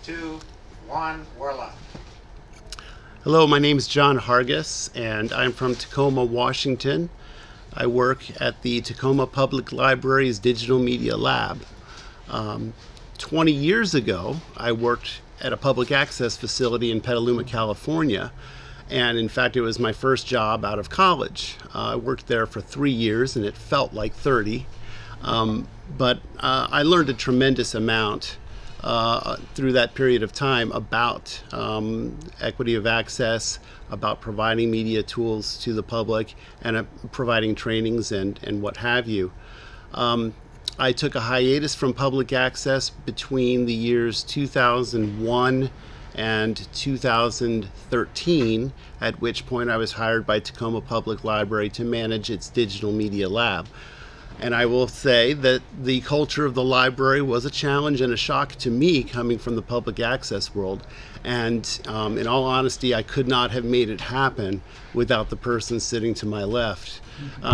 2, 1, we're live. Hello, my name is John Hargis, and I'm from Tacoma, Washington. I work at the Tacoma Public Library's Digital Media Lab. 20 years ago, I worked at a public access facility in Petaluma, California, and in fact, it was my first job out of college. I worked there for 3 years, and it felt like 30, but I learned a tremendous amount through that period of time about equity of access, about providing media tools to the public, and providing trainings and what have you. I took a hiatus from public access between the years 2001 and 2013, at which point I was hired by Tacoma Public Library to manage its digital media lab. And I will say that the culture of the library was a challenge and a shock to me coming from the public access world. And in all honesty, I could not have made it happen without the person sitting to my left.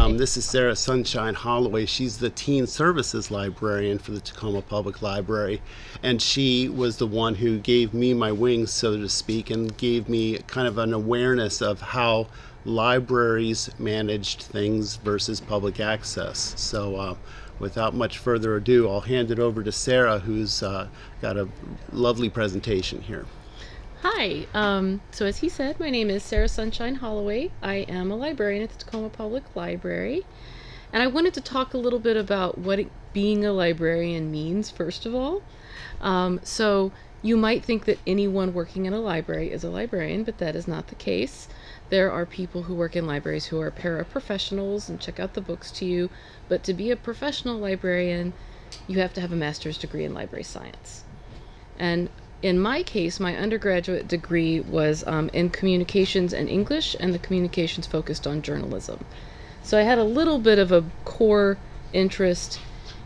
This is Sara Sunshine Holloway. She's the teen services librarian for the Tacoma Public Library. And she was the one who gave me my wings, so to speak, and gave me kind of an awareness of how libraries managed things versus public access. So without much further ado, I'll hand it over to Sara, who's got a lovely presentation here. Hi, so as he said, my name is Sara Sunshine Holloway. I am a librarian at the Tacoma Public Library, and I wanted to talk a little bit about what being a librarian means, first of all. So you might think that anyone working in a library is a librarian, but that is not the case. There are people who work in libraries who are paraprofessionals and check out the books to you, but to be a professional librarian, you have to have a master's degree in library science. And in my case, my undergraduate degree was in communications and English, and the communications focused on journalism. So I had a little bit of a core interest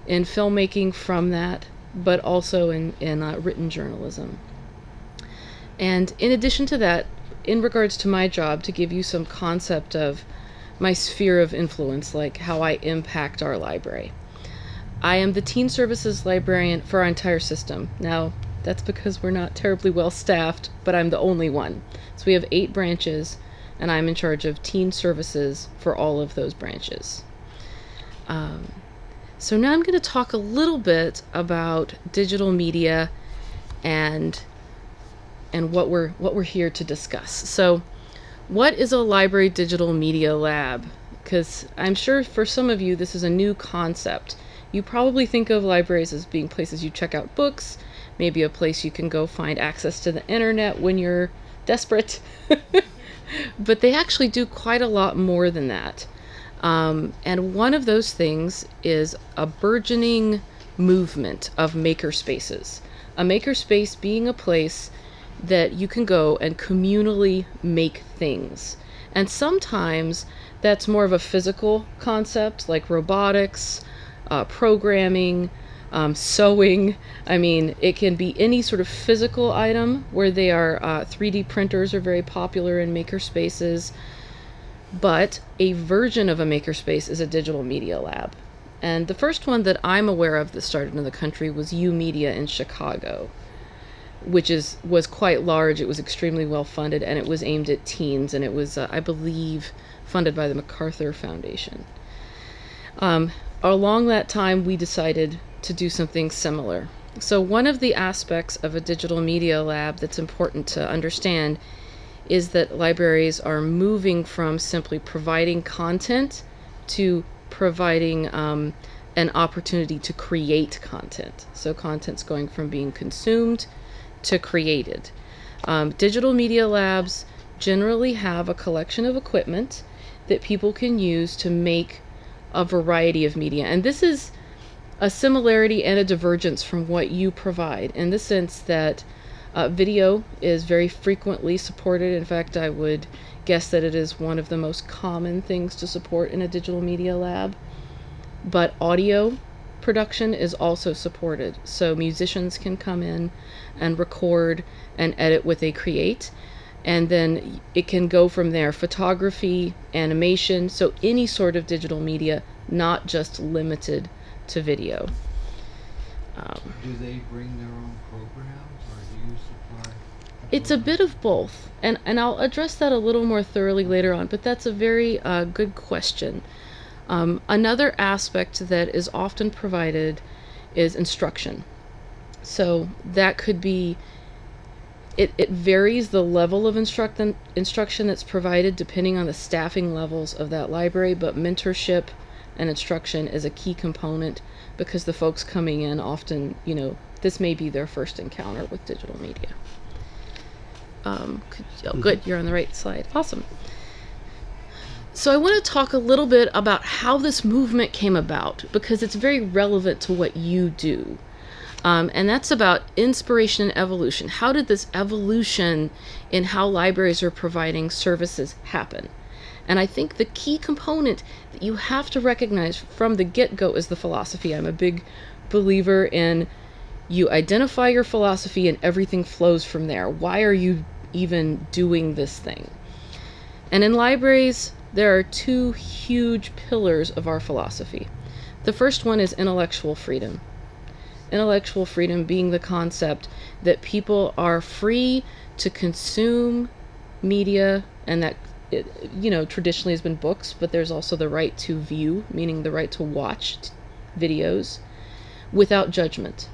in filmmaking from that, but also in written journalism. And in addition to that, in regards to my job, to give you some concept of my sphere of influence, like how I impact our library, I am the teen services librarian for our entire system. Now, that's because we're not terribly well staffed, but I'm the only one. So we have 8 branches, and I'm in charge of teen services for all of those branches. So now I'm going to talk a little bit about digital media and what we're here to discuss. So what is a library digital media lab? Because I'm sure for some of you this is a new concept. You probably think of libraries as being places you check out books, maybe a place you can go find access to the internet when you're desperate. But they actually do quite a lot more than that. And one of those things is a burgeoning movement of makerspaces. A makerspace being a place that you can go and communally make things. And sometimes that's more of a physical concept, like robotics, programming, sewing. I mean, it can be any sort of physical item where they are 3D printers are very popular in makerspaces. But a version of a makerspace is a digital media lab. And the first one that I'm aware of that started in the country was U Media in Chicago, which was quite large. It was extremely well funded, and it was aimed at teens, and it was, I believe, funded by the MacArthur Foundation. Along that time, we decided to do something similar. So one of the aspects of a digital media lab that's important to understand is that libraries are moving from simply providing content to providing an opportunity to create content. So content's going from being consumed to created. Digital media labs generally have a collection of equipment that people can use to make a variety of media. And this is a similarity and a divergence from what you provide, in the sense that video is very frequently supported. In fact, I would guess that it is one of the most common things to support in a digital media lab. But audio production is also supported. So musicians can come in and record and edit what they create. And then it can go from there. Photography, animation, so any sort of digital media, not just limited to video. Do they bring their own programs, or do you It's a bit of both, and I'll address that a little more thoroughly later on, but that's a very good question. Another aspect that is often provided is instruction. So that could be, it varies the level of instruction that's provided depending on the staffing levels of that library, but mentorship and instruction is a key component because the folks coming in often, this may be their first encounter with digital media. Good, you're on the right slide. Awesome. So I want to talk a little bit about how this movement came about because it's very relevant to what you do. And that's about inspiration and evolution. How did this evolution in how libraries are providing services happen? And I think the key component that you have to recognize from the get-go is the philosophy. I'm a big believer in you identify your philosophy and everything flows from there. Why are you even doing this thing? And in libraries, there are two huge pillars of our philosophy. The first one is intellectual freedom. Intellectual freedom being the concept that people are free to consume media, and that traditionally has been books, but there's also the right to view, meaning the right to watch videos without judgment.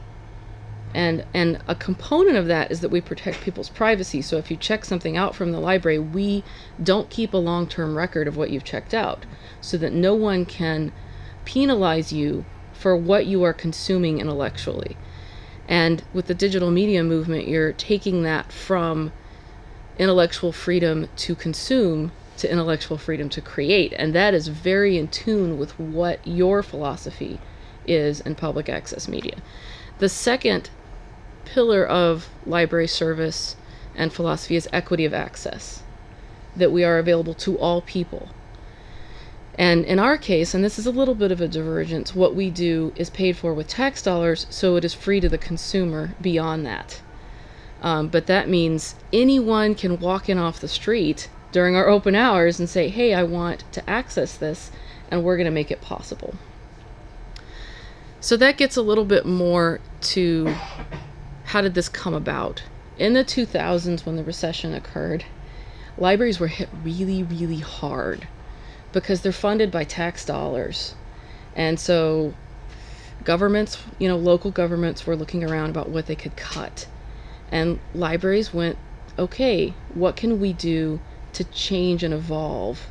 And a component of that is that we protect people's privacy. So if you check something out from the library, we don't keep a long-term record of what you've checked out so that no one can penalize you for what you are consuming intellectually. And with the digital media movement, you're taking that from intellectual freedom to consume to intellectual freedom to create. And that is very in tune with what your philosophy is in public access media. The second pillar of library service and philosophy is equity of access, that we are available to all people. And in our case, and this is a little bit of a divergence, what we do is paid for with tax dollars, so it is free to the consumer beyond that. But that means anyone can walk in off the street during our open hours and say, hey, I want to access this, and we're going to make it possible. So that gets a little bit more to how did this come about. In the 2000s, when the recession occurred, libraries were hit really, really hard because they're funded by tax dollars. And so governments, local governments were looking around about what they could cut. And libraries went, okay, what can we do to change and evolve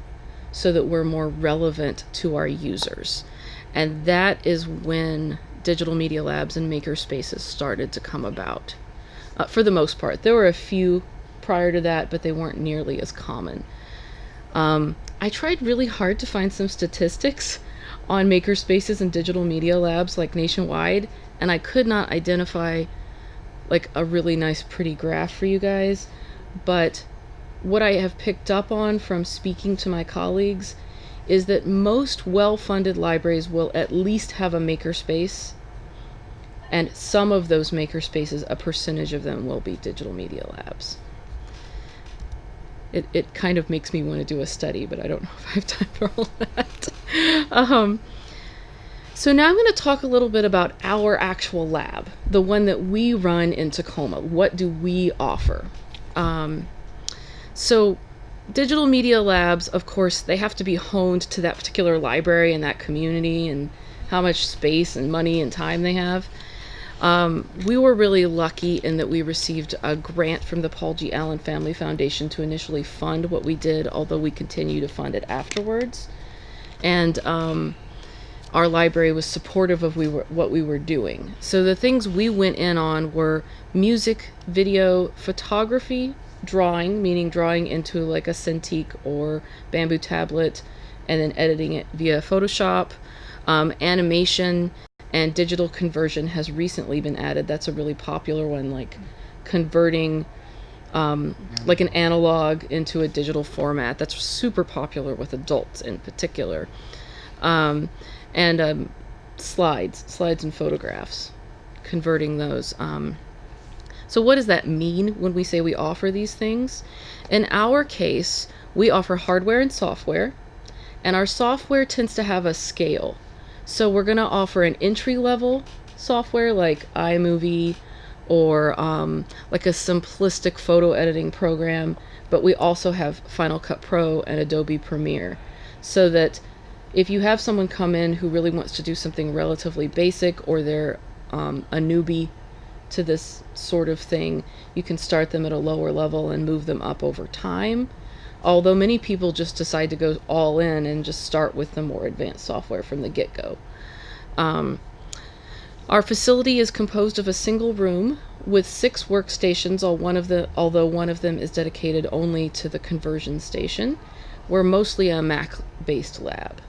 so that we're more relevant to our users? And that is when digital media labs and maker spaces started to come about. For the most part, there were a few prior to that, but they weren't nearly as common. I tried really hard to find some statistics on maker spaces and digital media labs like nationwide, and I could not identify like a really nice pretty graph for you guys. But what I have picked up on from speaking to my colleagues is that most well-funded libraries will at least have a makerspace, and some of those makerspaces, a percentage of them will be digital media labs. It kind of makes me want to do a study, but I don't know if I have time for all that. So now I'm going to talk a little bit about our actual lab, the one that we run in Tacoma. What do we offer? So digital media labs, of course, they have to be honed to that particular library and that community and how much space and money and time they have. We were really lucky in that we received a grant from the Paul G. Allen Family Foundation to initially fund what we did, although we continue to fund it afterwards. And our library was supportive of what we were doing. So the things we went in on were music, video, photography, drawing, meaning drawing into like a Cintiq or Bamboo tablet and then editing it via Photoshop, animation, and digital conversion has recently been added. That's a really popular one, like converting like an analog into a digital format. That's super popular with adults in particular. And slides and photographs, converting those. So what does that mean when we say we offer these things? In our case, we offer hardware and software, and our software tends to have a scale. So we're going to offer an entry-level software like iMovie or like a simplistic photo editing program, but we also have Final Cut Pro and Adobe Premiere, so that if you have someone come in who really wants to do something relatively basic, or they're a newbie to this sort of thing, you can start them at a lower level and move them up over time. Although many people just decide to go all in and just start with the more advanced software from the get-go. Our facility is composed of a single room with 6 workstations, although one of them is dedicated only to the conversion station. We're mostly a Mac-based lab.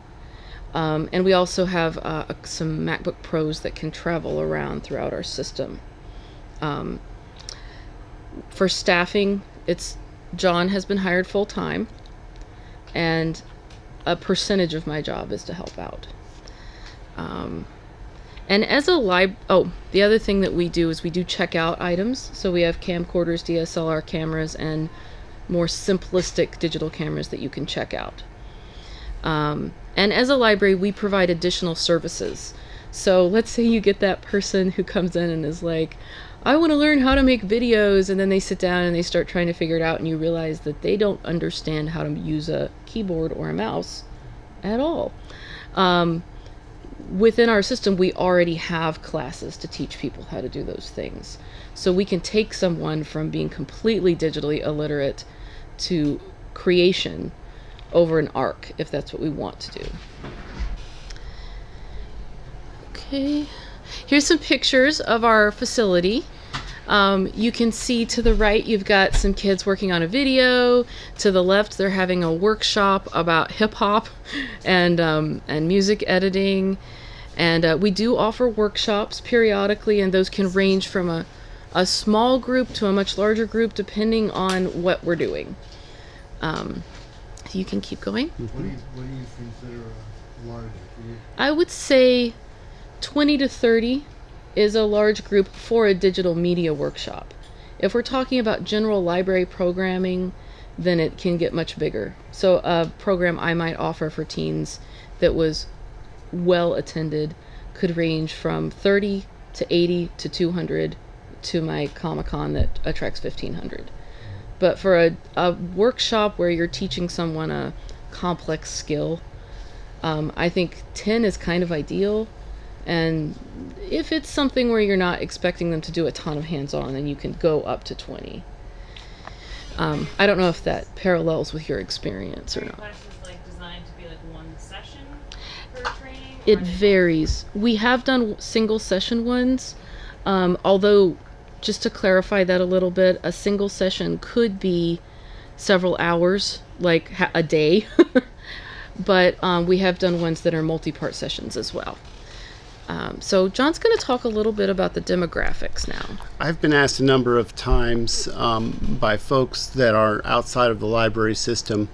And we also have some MacBook Pros that can travel around throughout our system. For staffing, John has been hired full-time, and a percentage of my job is to help out. And as the other thing that we do is we do check-out items. So we have camcorders, DSLR cameras, and more simplistic digital cameras that you can check out. And as a library, we provide additional services. So let's say you get that person who comes in and is like, I want to learn how to make videos, and then they sit down and they start trying to figure it out, and you realize that they don't understand how to use a keyboard or a mouse at all. Within our system, we already have classes to teach people how to do those things. So we can take someone from being completely digitally illiterate to creation over an arc, if that's what we want to do. Okay, here's some pictures of our facility. You can see to the right, you've got some kids working on a video. To the left, they're having a workshop about hip hop and music editing. And we do offer workshops periodically, and those can range from a small group to a much larger group, depending on what we're doing. You can keep going. What do you consider a large group? I would say 20 to 30 is a large group for a digital media workshop. If we're talking about general library programming, then it can get much bigger. So a program I might offer for teens that was well attended could range from 30 to 80 to 200 to my Comic-Con that attracts 1,500. But for a workshop where you're teaching someone a complex skill, I think 10 is kind of ideal. And if it's something where you're not expecting them to do a ton of hands-on, then you can go up to 20. I don't know if that parallels with your experience or not. Classes designed to be one session for training? It varies. We have done single session ones, although just to clarify that a little bit, a single session could be several hours, like a day. But we have done ones that are multi-part sessions as well. So John's going to talk a little bit about the demographics now. I've been asked a number of times by folks that are outside of the library system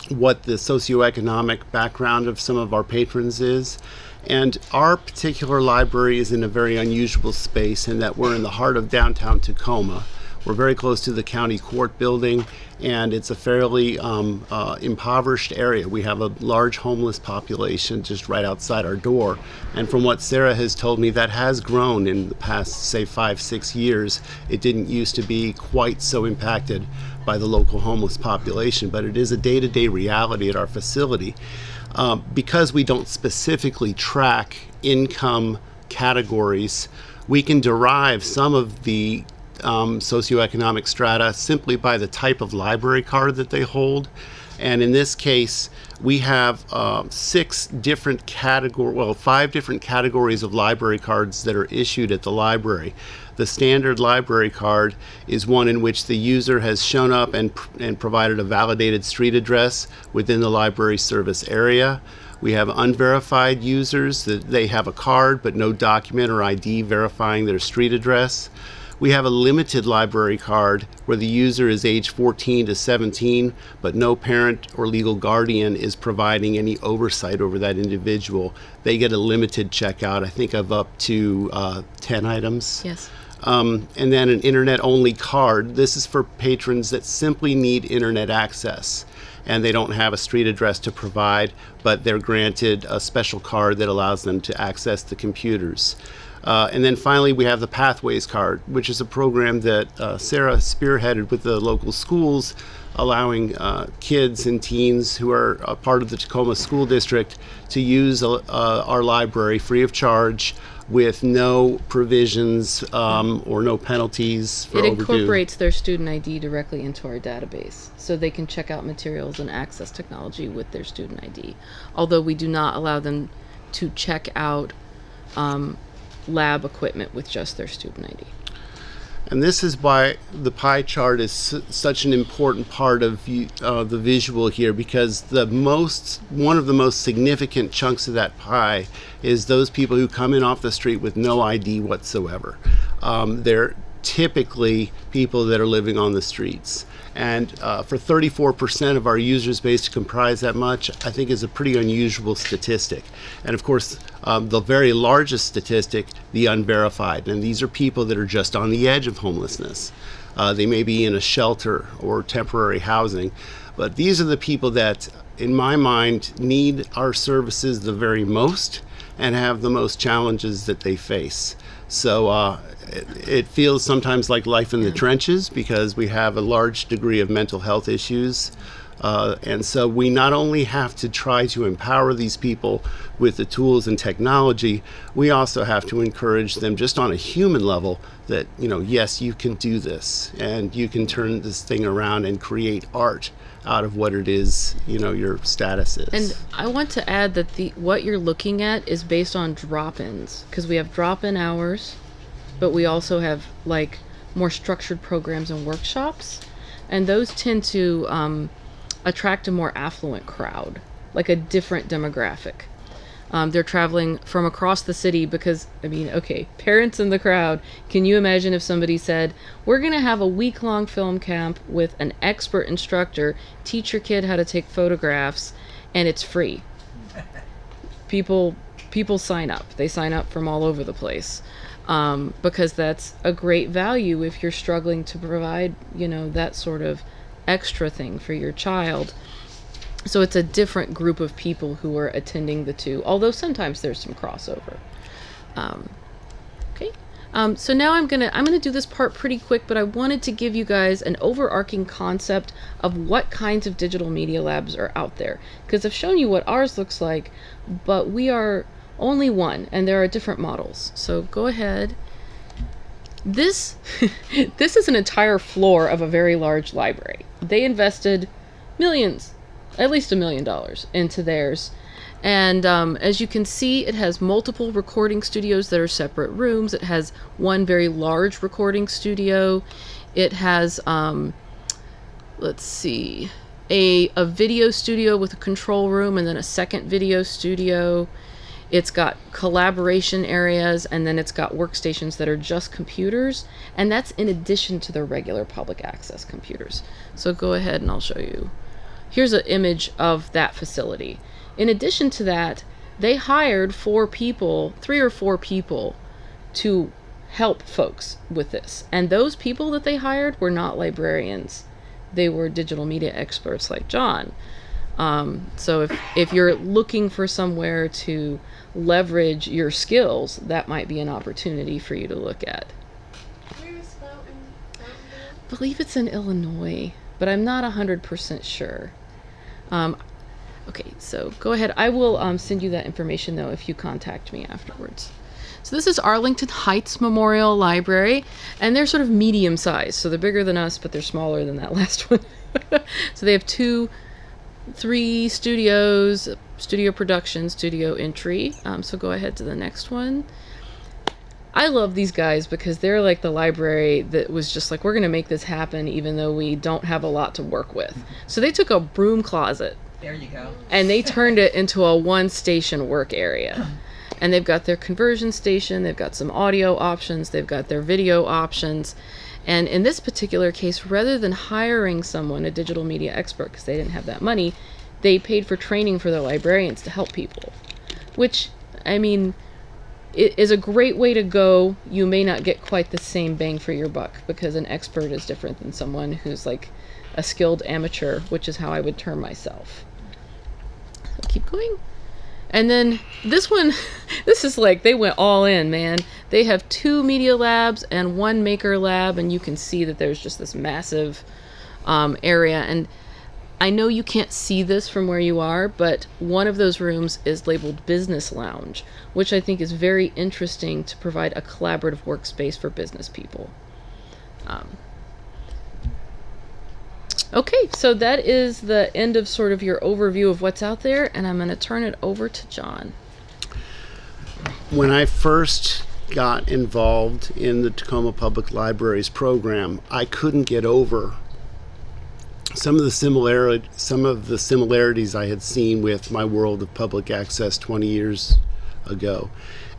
what the socioeconomic background of some of our patrons is. And our particular library is in a very unusual space in that we're in the heart of downtown Tacoma. We're very close to the county court building, and it's a fairly impoverished area. We have a large homeless population just right outside our door. And from what Sara has told me, that has grown in the past, say, 5-6 years. It didn't used to be quite so impacted by the local homeless population, but it is a day-to-day reality at our facility. Because we don't specifically track income categories, we can derive some of the socioeconomic strata simply by the type of library card that they hold. And in this case, we have 5 different categories of library cards that are issued at the library. The standard library card is one in which the user has shown up and provided a validated street address within the library service area. We have unverified users that they have a card but no document or ID verifying their street address. We have a limited library card where the user is age 14 to 17, but no parent or legal guardian is providing any oversight over that individual. They get a limited checkout, I think of up to 10 items. Yes. And then an internet-only card. This is for patrons that simply need internet access, and they don't have a street address to provide, but they're granted a special card that allows them to access the computers. And then finally, we have the Pathways Card, which is a program that Sara spearheaded with the local schools, allowing kids and teens who are a part of the Tacoma School District to use our library free of charge with no provisions or no penalties for It overdue. incorporates their student ID directly into our database, so they can check out materials and access technology with their student ID. Although we do not allow them to check out lab equipment with just their student ID. And this is why the pie chart is such an important part of the visual here, because one of the most significant chunks of that pie is those people who come in off the street with no ID whatsoever. They're typically people that are living on the streets. And for 34% of our users base to comprise that much, I think is a pretty unusual statistic. And of course, the very largest statistic, the unverified. And these are people that are just on the edge of homelessness. They may be in a shelter or temporary housing, but these are the people that, in my mind, need our services the very most and have the most challenges that they face. So it feels sometimes like life in the trenches, because we have a large degree of mental health issues. And so we not only have to try to empower these people with the tools and technology, we also have to encourage them just on a human level that, yes, you can do this, and you can turn this thing around and create art out of what it is, your status is. And I want to add that what you're looking at is based on drop-ins, because we have drop-in hours, but we also have more structured programs and workshops, and those tend to attract a more affluent crowd, like a different demographic. They're traveling from across the city because, parents in the crowd, can you imagine if somebody said, we're going to have a week-long film camp with an expert instructor, teach your kid how to take photographs, and it's free. People sign up. They sign up from all over the place. Because that's a great value if you're struggling to provide, that sort of extra thing for your child. So it's a different group of people who are attending the two, although sometimes there's some crossover. Okay. So now I'm gonna do this part pretty quick, but I wanted to give you guys an overarching concept of what kinds of digital media labs are out there, because I've shown you what ours looks like, but we are only one, and there are different models. So go ahead. This is an entire floor of a very large library. They invested millions, at least $1 million, into theirs. And as you can see, it has multiple recording studios that are separate rooms. It has one very large recording studio. It has, let's see, a video studio with a control room, and then a second video studio. It's got collaboration areas, and then it's got workstations that are just computers, and that's in addition to the regular public access computers. So go ahead and I'll show you. Here's an image of that facility. In addition to that, they hired 3 or 4 people to help folks with this. And those people that they hired were not librarians. They were digital media experts like John. So if you're looking for somewhere to leverage your skills, that might be an opportunity for you to look at. Where is Fountain? I believe it's in Illinois, but I'm not 100% sure. Okay, so go ahead. I will send you that information, though, if you contact me afterwards. So this is Arlington Heights Memorial Library, and they're sort of medium sized. So they're bigger than us, but they're smaller than that last one. So they have 3 studios, studio production, studio entry. So go ahead to the next one. I love these guys because they're like the library that was just like, we're going to make this happen even though we don't have a lot to work with. So they took a broom closet. There you go. And they turned it into a 1-station work area. And they've got their conversion station, they've got some audio options, they've got their video options. And in this particular case, rather than hiring someone, a digital media expert, because they didn't have that money, they paid for training for their librarians to help people. Which, it is a great way to go. You may not get quite the same bang for your buck, because an expert is different than someone who's like a skilled amateur, which is how I would term myself. So keep going. And then this one, this is like they went all in, man. They have 2 media labs and 1 maker lab, and you can see that there's just this massive area. And I know you can't see this from where you are, but one of those rooms is labeled Business Lounge, which I think is very interesting to provide a collaborative workspace for business people. Okay, so that is the end of sort of your overview of what's out there, and I'm going to turn it over to John. When I first got involved in the Tacoma Public Library's program, I couldn't get over some of the similarities I had seen with my world of public access 20 years ago,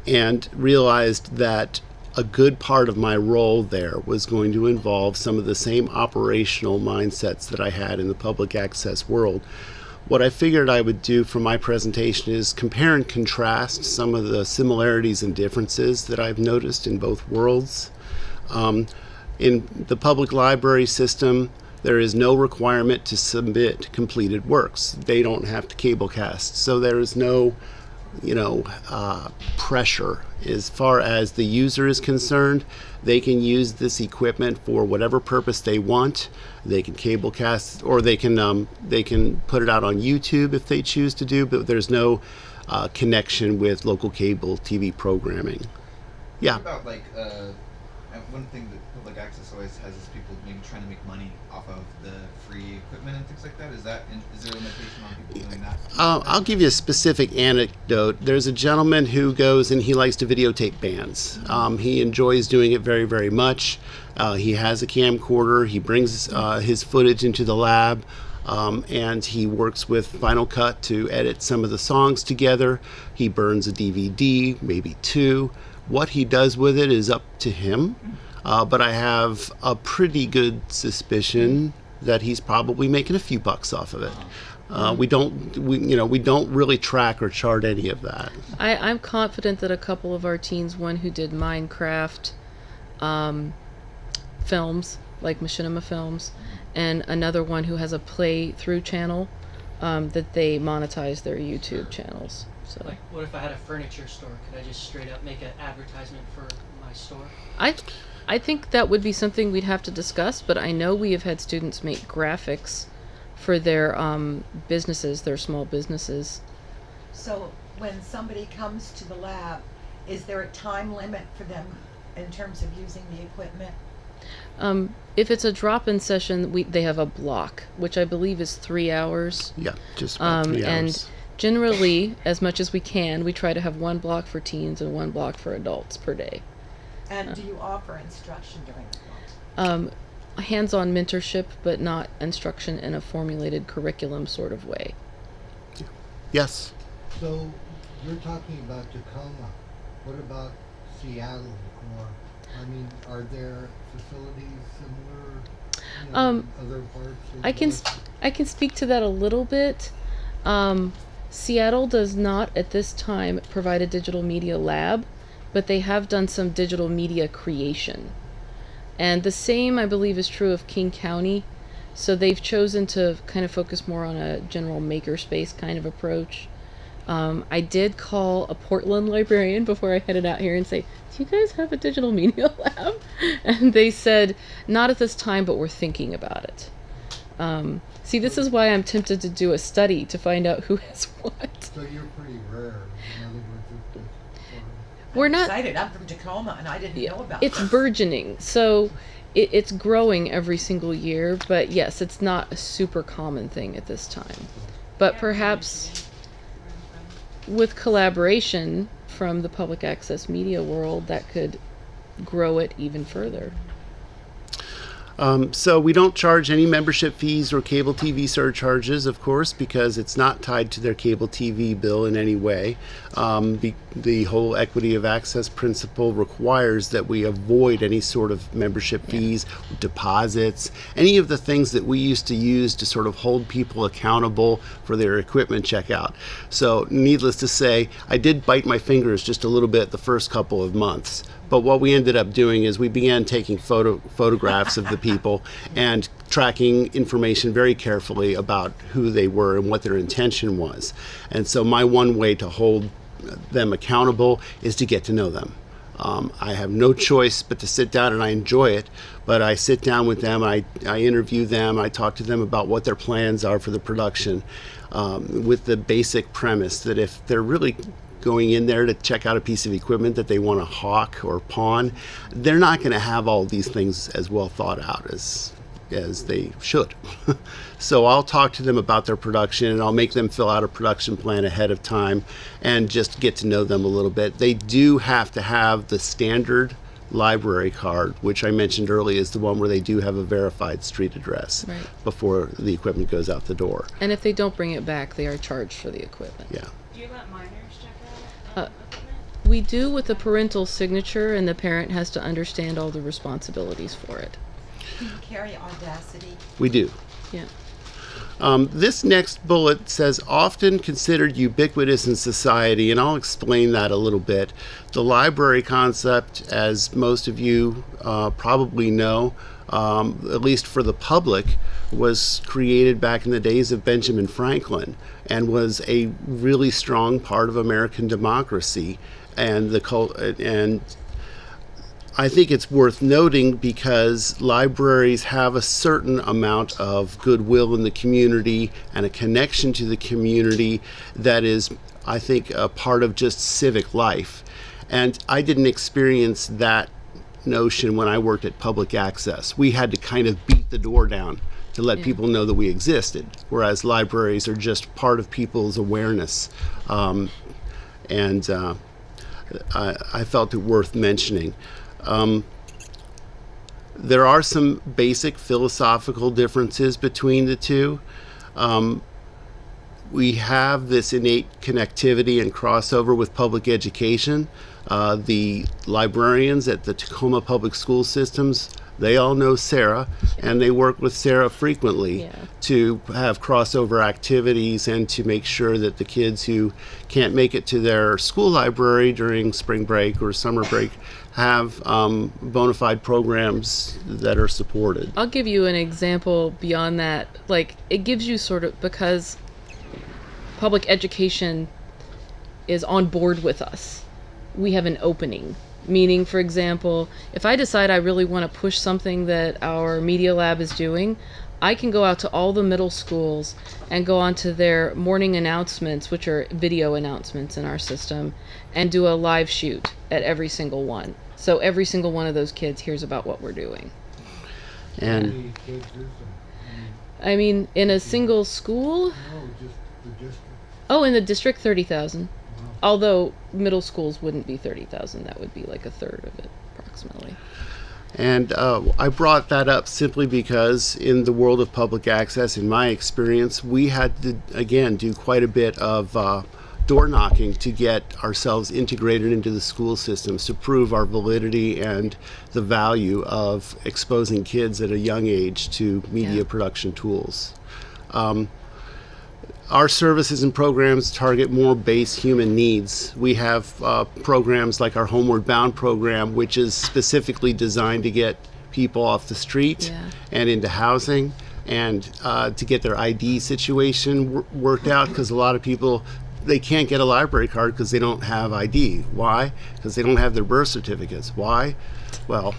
and realized that a good part of my role there was going to involve some of the same operational mindsets that I had in the public access world. What I figured I would do for my presentation is compare and contrast some of the similarities and differences that I've noticed in both worlds. In the public library system, there is no requirement to submit completed works. They don't have to cablecast, so there is no pressure as far as the user is concerned. They can use this equipment for whatever purpose they want. They can cablecast, or they can put it out on YouTube if they choose to do, but there's no connection with local cable TV programming. Yeah. What about one thing that public access always has is people maybe trying to make money off of the free equipment and things like that. Is there a limitation on people doing that? I'll give you a specific anecdote. There's a gentleman who goes and he likes to videotape bands. He enjoys doing it very, very much. He has a camcorder. He brings his footage into the lab, and he works with Final Cut to edit some of the songs together. He burns a DVD, maybe 2. What he does with it is up to him, but I have a pretty good suspicion that he's probably making a few bucks off of it. We don't really track or chart any of that. I'm confident that a couple of our teens, one who did Minecraft films, like Machinima films, and another one who has a playthrough channel, that they monetize their YouTube channels. So, like, what if I had a furniture store? Could I just straight up make an advertisement for my store? I think that would be something we'd have to discuss, but I know we have had students make graphics for their businesses, their small businesses. So when somebody comes to the lab, is there a time limit for them in terms of using the equipment? If it's a drop-in session, they have a block, which I believe is 3 hours. Yeah, just about 3 hours. And generally, as much as we can, we try to have 1 block for teens and 1 block for adults per day. And do you offer instruction during the block? Hands-on mentorship, but not instruction in a formulated curriculum sort of way. Yes. So you're talking about Tacoma. What about Seattle? Or, are there facilities similar in other parts of I can speak to that a little bit. Seattle does not at this time provide a digital media lab, but they have done some digital media creation. And the same, I believe, is true of King County. So they've chosen to kind of focus more on a general makerspace kind of approach. I did call a Portland librarian before I headed out here and say, do you guys have a digital media lab? And they said, not at this time, but we're thinking about it. See, this is why I'm tempted to do a study to find out who has what. So you're pretty rare. In other words, We're not excited. I'm from Tacoma, and I didn't know about it's this. burgeoning, so it's growing every single year, but yes, it's not a super common thing at this time. But perhaps with collaboration from the public access media world, that could grow it even further. So we don't charge any membership fees or cable TV surcharges, of course, because it's not tied to their cable TV bill in any way. The whole equity of access principle requires that we avoid any sort of membership fees, deposits, any of the things that we used to use to sort of hold people accountable for their equipment checkout. So needless to say, I did bite my fingers just a little bit the first couple of months. But what we ended up doing is we began taking photographs of the people and tracking information very carefully about who they were and what their intention was. And so my one way to hold them accountable is to get to know them. I have no choice but to sit down, and I enjoy it, but I sit down with them, I interview them, I talk to them about what their plans are for the production, with the basic premise that if they're really going in there to check out a piece of equipment that they want to hawk or pawn, they're not going to have all these things as well thought out as they should. So I'll talk to them about their production, and I'll make them fill out a production plan ahead of time and just get to know them a little bit. They do have to have the standard library card, which I mentioned earlier is the one where they do have a verified street address before the equipment goes out the door. And if they don't bring it back, they are charged for the equipment. Yeah. Do you let minors check out equipment? We do with a parental signature, and the parent has to understand all the responsibilities for it. Do you carry Audacity? We do. Yeah. This next bullet says often considered ubiquitous in society, and I'll explain that a little bit. The library concept, as most of you probably know, at least for the public, was created back in the days of Benjamin Franklin and was a really strong part of American democracy. And I think it's worth noting because libraries have a certain amount of goodwill in the community and a connection to the community that is, I think, a part of just civic life. And I didn't experience that notion when I worked at public access. We had to kind of beat the door down to let people know that we existed, whereas libraries are just part of people's awareness. I felt it worth mentioning. There are some basic philosophical differences between the two. We have this innate connectivity and crossover with public education. The librarians at the Tacoma Public School Systems, they all know Sara, and they work with Sara frequently to have crossover activities and to make sure that the kids who can't make it to their school library during spring break or summer break have bona fide programs that are supported. I'll give you an example beyond that. Like, it gives you sort of, because public education is on board with us, we have an opening. Meaning, for example, if I decide I really want to push something that our media lab is doing, I can go out to all the middle schools and go onto their morning announcements, which are video announcements in our system, and do a live shoot at every single one. So every single one of those kids hears about what we're doing. And I mean, in a single school? No, just the district. Oh, in the district, 30,000. Although middle schools wouldn't be 30,000, that would be like a third of it, approximately. And I brought that up simply because in the world of public access, in my experience, we had to, again, do quite a bit of door knocking to get ourselves integrated into the school systems to prove our validity and the value of exposing kids at a young age to media production tools. Our services and programs target more base human needs. We have programs like our Homeward Bound program, which is specifically designed to get people off the street and into housing, and to get their ID situation worked out, because a lot of people, they can't get a library card because they don't have ID. Why? Because they don't have their birth certificates. Why? Well,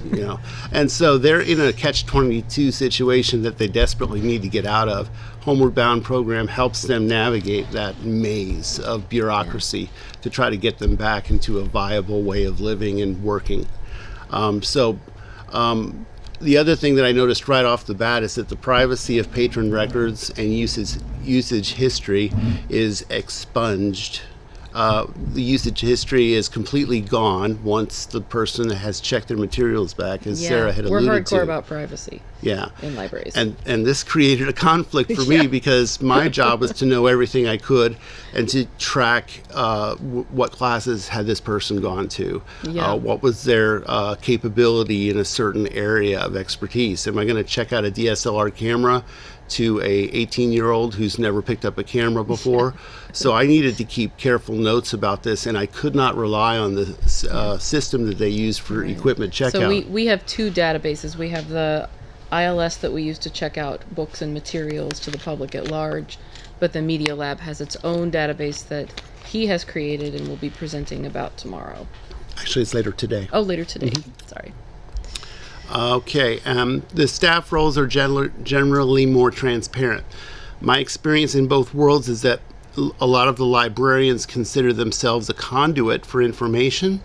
you know. And so they're in a catch-22 situation that they desperately need to get out of. Homeward Bound program helps them navigate that maze of bureaucracy to try to get them back into a viable way of living and working. The other thing that I noticed right off the bat is that the privacy of patron records and usage history is expunged. The usage history is completely gone once the person has checked their materials back, as Sara had alluded to. We're hardcore about privacy in libraries. And this created a conflict for me because my job was to know everything I could and to track what classes had this person gone to, what was their capability in a certain area of expertise. Am I going to check out a DSLR camera to a 18-year-old who's never picked up a camera before. So I needed to keep careful notes about this, and I could not rely on the system that they use for equipment checkout. So we have two databases. We have the ILS that we use to check out books and materials to the public at large, but the Media Lab has its own database that he has created and will be presenting about tomorrow. Actually, it's later today. Oh, later today. Sorry. Okay, the staff roles are generally more transparent. My experience in both worlds is that a lot of the librarians consider themselves a conduit for information.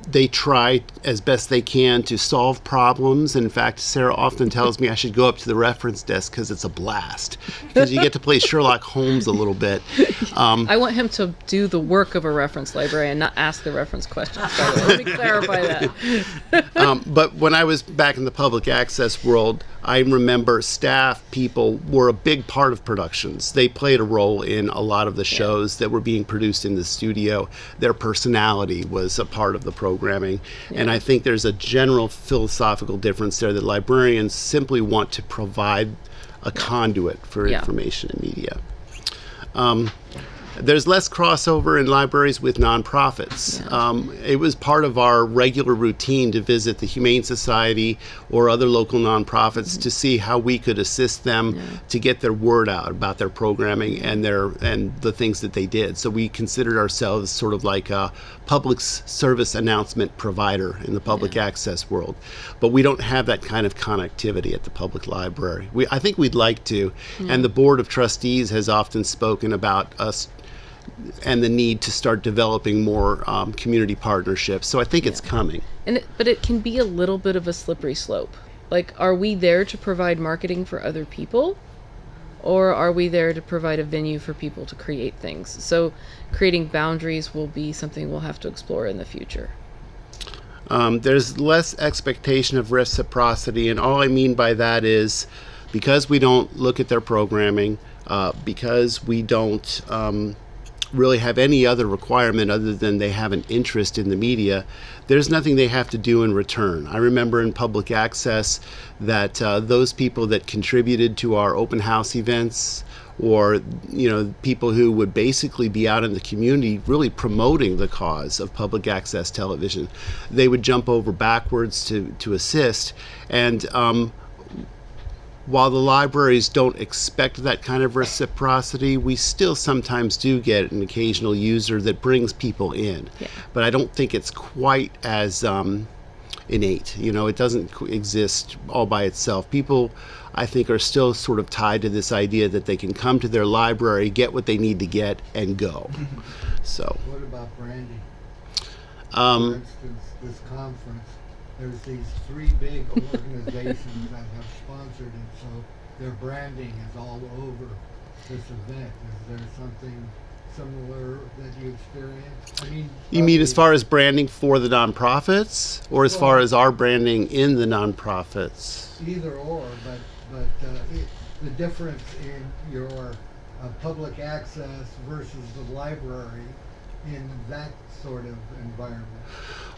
They try as best they can to solve problems. In fact, Sara often tells me I should go up to the reference desk because it's a blast, because you get to play Sherlock Holmes a little bit. I want him to do the work of a reference librarian, not ask the reference questions. By the way. Let me clarify that. But when I was back in the public access world, I remember staff people were a big part of productions. They played a role in a lot of the shows that were being produced in the studio. Their personality was a part of the programming. And I think there's a general philosophical difference there that librarians simply want to provide a conduit for information and media. There's less crossover in libraries with nonprofits. It was part of our regular routine to visit the Humane Society or other local nonprofits to see how we could assist them to get their word out about their programming and the things that they did. So we considered ourselves sort of like a public service announcement provider in the public access world. But we don't have that kind of connectivity at the public library. I think we'd like to, and the Board of Trustees has often spoken about us and the need to start developing more community partnerships. So I think it's coming. But it can be a little bit of a slippery slope. Like, are we there to provide marketing for other people? Or are we there to provide a venue for people to create things? So creating boundaries will be something we'll have to explore in the future. There's less expectation of reciprocity, and all I mean by that is because we don't look at their programming, because we don't really have any other requirement other than they have an interest in the media, there's nothing they have to do in return. I remember in public access that those people that contributed to our open house events, or people who would basically be out in the community really promoting the cause of public access television, they would jump over backwards to assist. And while the libraries don't expect that kind of reciprocity, we still sometimes do get an occasional user that brings people in. But I don't think it's quite as innate. It doesn't exist all by itself. People, I think, are still sort of tied to this idea that they can come to their library, get what they need to get, and go. So. What about branding? For instance, this conference, there's these three big organizations that have sponsored it, so their branding is all over this event. Is there something similar that you experienced? I mean, you mean as far as branding for the nonprofits, or as far as our branding in the nonprofits? Either or, but the difference in your public access versus the library in that sort of environment.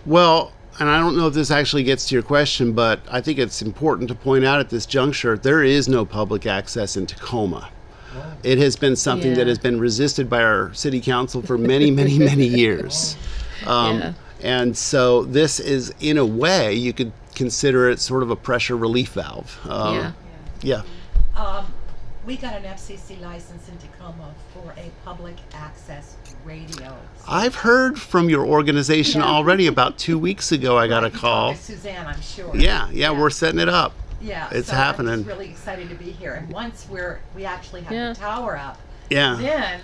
Well, and I don't know if this actually gets to your question, but I think it's important to point out at this juncture, there is no public access in Tacoma. It has been something that has been resisted by our city council for many, many, many years. And so this is, in a way, you could consider it sort of a pressure relief valve. We got an FCC license in Tacoma for a public access radio. I've heard from your organization already. About 2 weeks ago, I got a call. Suzanne, I'm sure. Yeah, we're setting it up. Yeah, it's so happening. I'm just really excited to be here. And once we actually have the tower up, then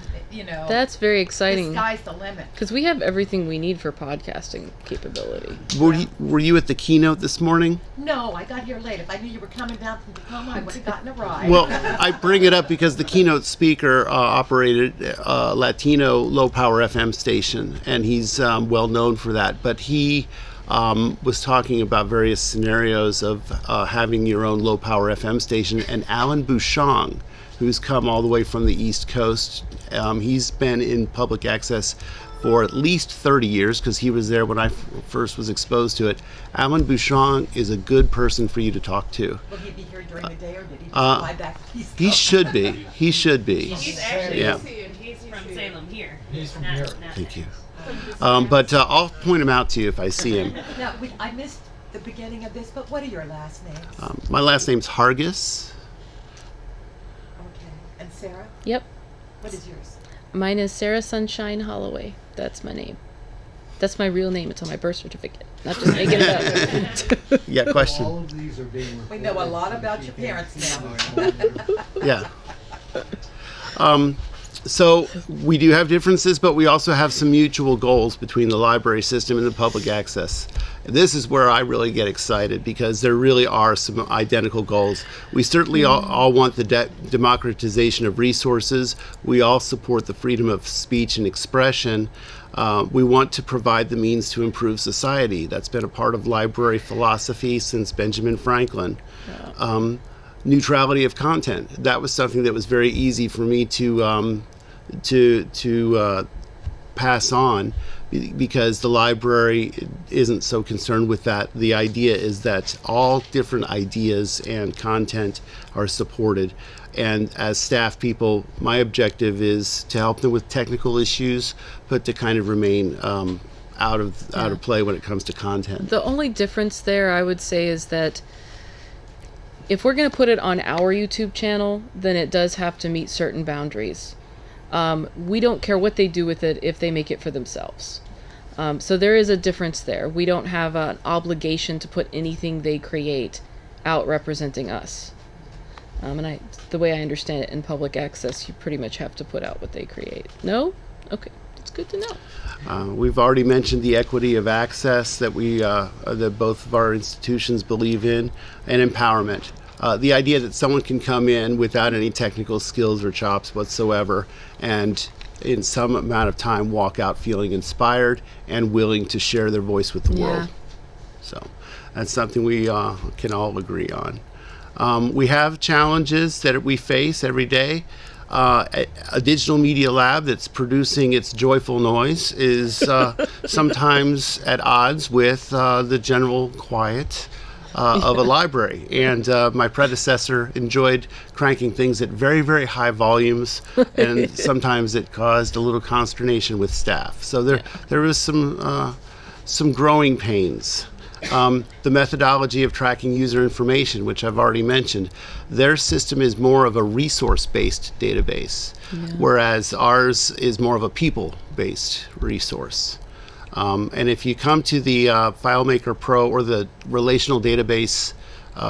that's very exciting. The sky's the limit. Because we have everything we need for podcasting capability. Were you at the keynote this morning? No, I got here late. If I knew you were coming down from Tacoma, I would have gotten a ride. Well, I bring it up because the keynote speaker operated a Latino low-power FM station, and he's well known for that. But he was talking about various scenarios of having your own low-power FM station, and Alan Bouchon, who's come all the way from the East Coast. He's been in public access for at least 30 years, because he was there when I first was exposed to it. Alan Bouchon is a good person for you to talk to. Will he be here during the day, or did he just fly back to East He Coast? should be. He should be. He's actually Yeah. he's from Salem here. He's from not, here. not Thank you. Texas. But I'll point him out to you if I see him. Now, I missed the beginning of this, but what are your last names? My last name's Hargis. Okay. And Sarah? Yep. What is yours? Mine is Sara Sunshine Holloway. That's my name. That's my real name. It's on my birth certificate. Not just making it up. Yeah, question. All of these are being recorded. We know a lot so about she your can't parents see now. Yeah. So we do have differences, but we also have some mutual goals between the library system and the public access. This is where I really get excited, because there really are some identical goals. We certainly all want the democratization of resources. We all support the freedom of speech and expression. We want to provide the means to improve society. That's been a part of library philosophy since Benjamin Franklin. Neutrality of content. That was something that was very easy for me to pass on, because the library isn't so concerned with that. The idea is that all different ideas and content are supported. And as staff people, my objective is to help them with technical issues, but to kind of remain out of play when it comes to content. The only difference there, I would say, is that if we're going to put it on our YouTube channel, then it does have to meet certain boundaries. We don't care what they do with it if they make it for themselves. So there is a difference there. We don't have an obligation to put anything they create out representing us. And the way I understand it, in public access, you pretty much have to put out what they create. No? Okay, that's good to know. We've already mentioned the equity of access that that both of our institutions believe in, and empowerment. The idea that someone can come in without any technical skills or chops whatsoever, and in some amount of time walk out feeling inspired and willing to share their voice with the world. So that's something we can all agree on. We have challenges that we face every day. A digital media lab that's producing its joyful noise is sometimes at odds with the general quiet of a library. And my predecessor enjoyed cranking things at very, very high volumes, and sometimes it caused a little consternation with staff. So there was some growing pains. The methodology of tracking user information, which I've already mentioned, their system is more of a resource-based database, whereas ours is more of a people-based resource. And if you come to the FileMaker Pro or the relational database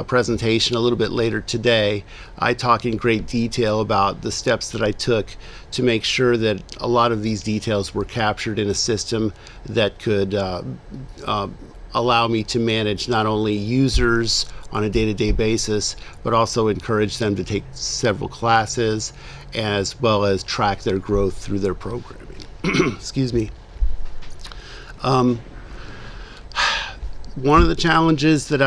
presentation a little bit later today, I talk in great detail about the steps that I took to make sure that a lot of these details were captured in a system that could allow me to manage not only users on a day-to-day basis, but also encourage them to take several classes, as well as track their growth through their programming. Excuse me. One of the challenges that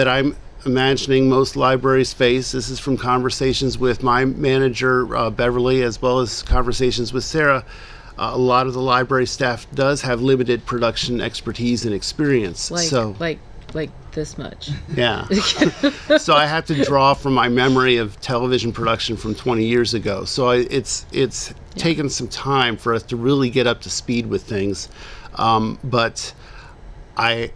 I'm imagining most libraries face, this is from conversations with my manager, Beverly, as well as conversations with Sara, a lot of the library staff does have limited production expertise and experience. Like this much. Yeah. So I have to draw from my memory of television production from 20 years ago. So it's taken some time for us to really get up to speed with things. But I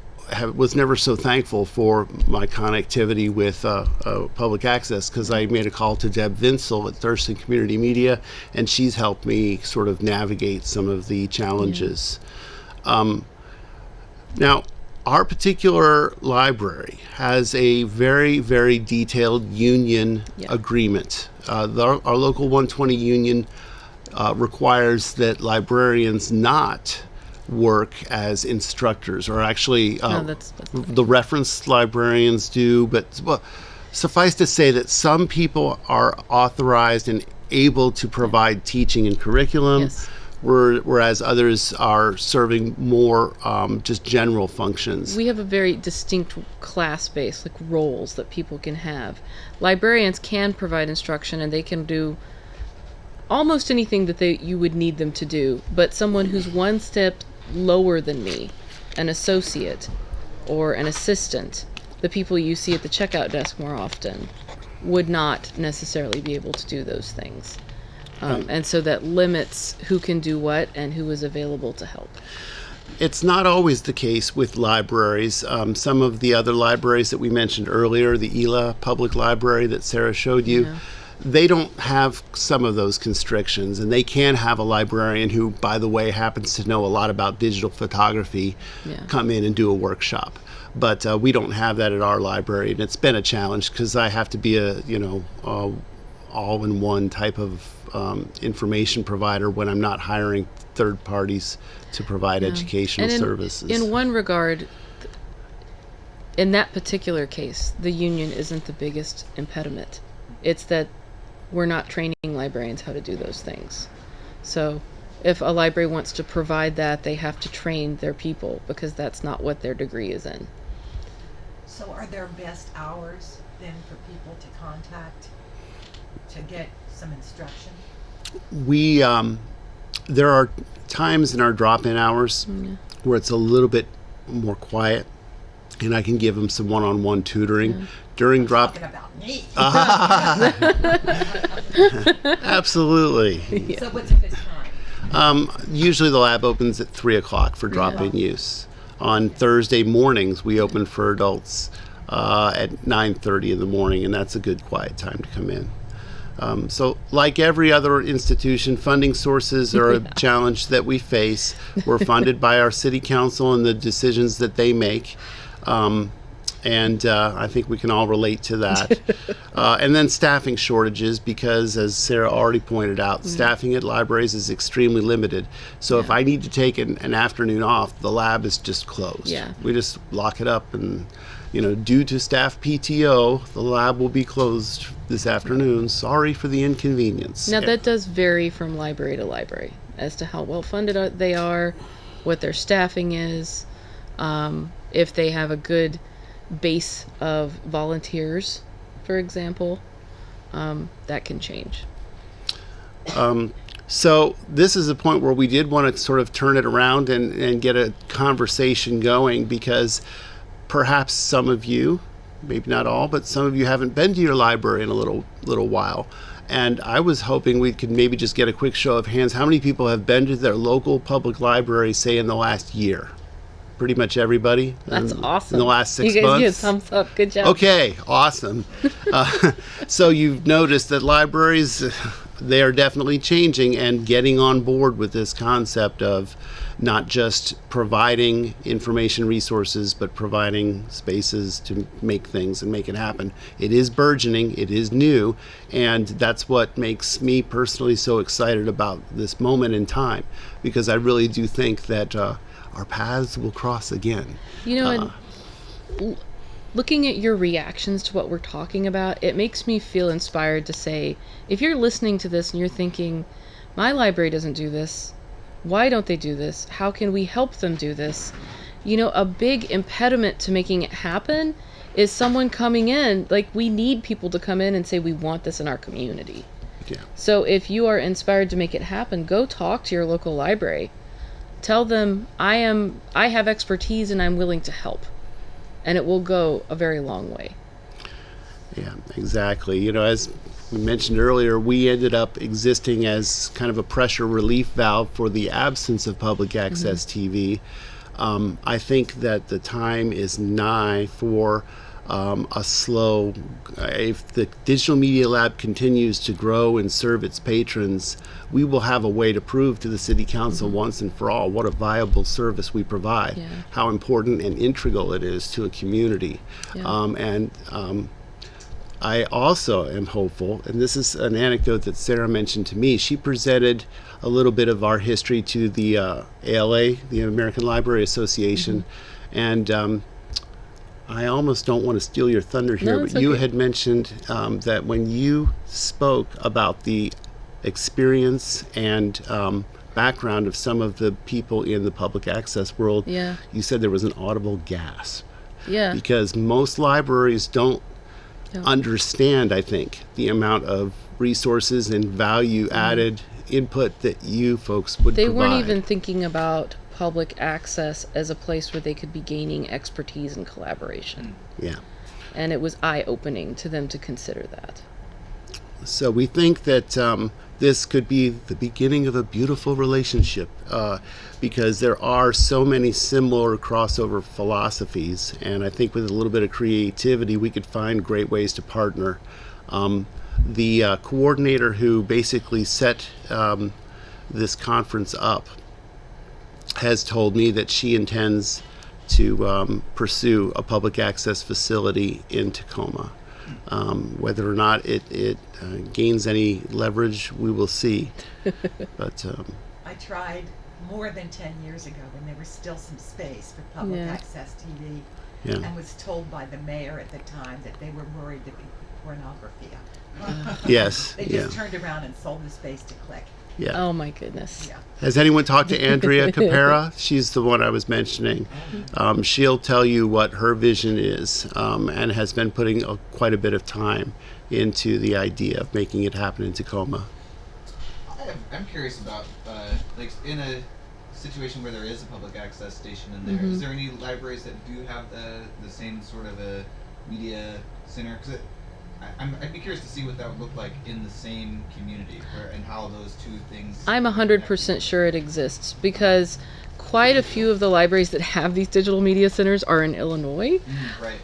was never so thankful for my connectivity with public access, because I made a call to Deb Vinsel at Thurston Community Media, and she's helped me sort of navigate some of the challenges. Now, our particular library has a very, very detailed union agreement. Our local 120 union requires that librarians not work as instructors, or actually the reference librarians do, but suffice to say that some people are authorized and able to provide teaching and curriculum, whereas others are serving more just general functions. We have a very distinct class base, like roles that people can have. Librarians can provide instruction, and they can do almost anything that you would need them to do, but someone who's one step lower than me, an associate or an assistant, the people you see at the checkout desk more often, would not necessarily be able to do those things. And so that limits who can do what and who is available to help. It's not always the case with libraries. Some of the other libraries that we mentioned earlier, the ELA Public Library that Sara showed you, they don't have some of those constrictions, and they can have a librarian who, by the way, happens to know a lot about digital photography come in and do a workshop. But we don't have that at our library, and it's been a challenge because I have to be a all-in-one type of information provider when I'm not hiring third parties to provide educational services. In one regard, in that particular case, the union isn't the biggest impediment. It's that we're not training librarians how to do those things. So if a library wants to provide that, they have to train their people because that's not what their degree is in. So are there best hours then for people to contact to get some instruction? We there are times in our drop-in hours where it's a little bit more quiet, and I can give them some one-on-one tutoring during Talking about me. Absolutely. So what's a good time? Usually the lab opens at 3 o'clock for drop-in use. On Thursday mornings, we open for adults at 9:30 in the morning, and that's a good quiet time to come in. So like every other institution, funding sources are a challenge that we face. We're funded by our city council and the decisions that they make. And I think we can all relate to that. And then staffing shortages, because as Sara already pointed out, staffing at libraries is extremely limited. So if I need to take an afternoon off, the lab is just closed. We just lock it up, and due to staff PTO, the lab will be closed this afternoon. Sorry for the inconvenience. Now that does vary from library to library as to how well funded they are, what their staffing is, if they have a good base of volunteers, for example, that can change. So this is a point where we did want to sort of turn it around and get a conversation going, because perhaps some of you, maybe not all, but some of you haven't been to your library in a little while. And I was hoping we could maybe just get a quick show of hands. How many people have been to their local public library, say, in the last year? Pretty much everybody. That's awesome. In the last 6 months. You guys give thumbs up. Good job. Okay, awesome. So you've noticed that libraries, they are definitely changing and getting on board with this concept of not just providing information resources, but providing spaces to make things and make it happen. It is burgeoning, it is new, and that's what makes me personally so excited about this moment in time, because I really do think that our paths will cross again. Looking at your reactions to what we're talking about, it makes me feel inspired to say, if you're listening to this and you're thinking, my library doesn't do this, why don't they do this? How can we help them do this? A big impediment to making it happen is someone coming in. Like, we need people to come in and say, we want this in our community. So if you are inspired to make it happen, go talk to your local library. Tell them, I have expertise and I'm willing to help. And it will go a very long way. Yeah, exactly. As we mentioned earlier, we ended up existing as kind of a pressure relief valve for the absence of public access TV. I think that the time is nigh for a slow, if the Digital Media Lab continues to grow and serve its patrons, we will have a way to prove to the City Council once and for all what a viable service we provide, how important and integral it is to a community. I also am hopeful, and this is an anecdote that Sara mentioned to me. She presented a little bit of our history to the ALA, the American Library Association, and I almost don't want to steal your thunder here, but you had mentioned that when you spoke about the experience and background of some of the people in the public access world, you said there was an audible gasp. Because most libraries don't understand, I think, the amount of resources and value added input that you folks would They provide. weren't even thinking about public access as a place where they could be gaining expertise and collaboration. Yeah. And it was eye-opening to them to consider that. So we think that this could be the beginning of a beautiful relationship because there are so many similar crossover philosophies, and I think with a little bit of creativity we could find great ways to partner. The coordinator who basically set this conference up has told me that she intends to pursue a public access facility in Tacoma. Whether or not it gains any leverage, we will see. But I tried more than 10 years ago when there was still some space for public Yeah. access TV, yeah, and was told by the mayor at the time that they were worried that we put pornography up. yes, They yeah, just turned around and sold the space to Click. yeah. Oh my goodness. Yeah. Has anyone talked to Andrea Capera? She's the one I was mentioning. She'll tell you what her vision is, and has been putting quite a bit of time into the idea of making it happen in Tacoma. I'm curious about, like, in a situation where there is a public access station in there, is there any libraries that do have the same sort of a media center? Because I'd be curious to see what that would look like in the same community, and how those two things. I'm 100% sure it exists because quite a few of the libraries that have these digital media centers are in Illinois. Right.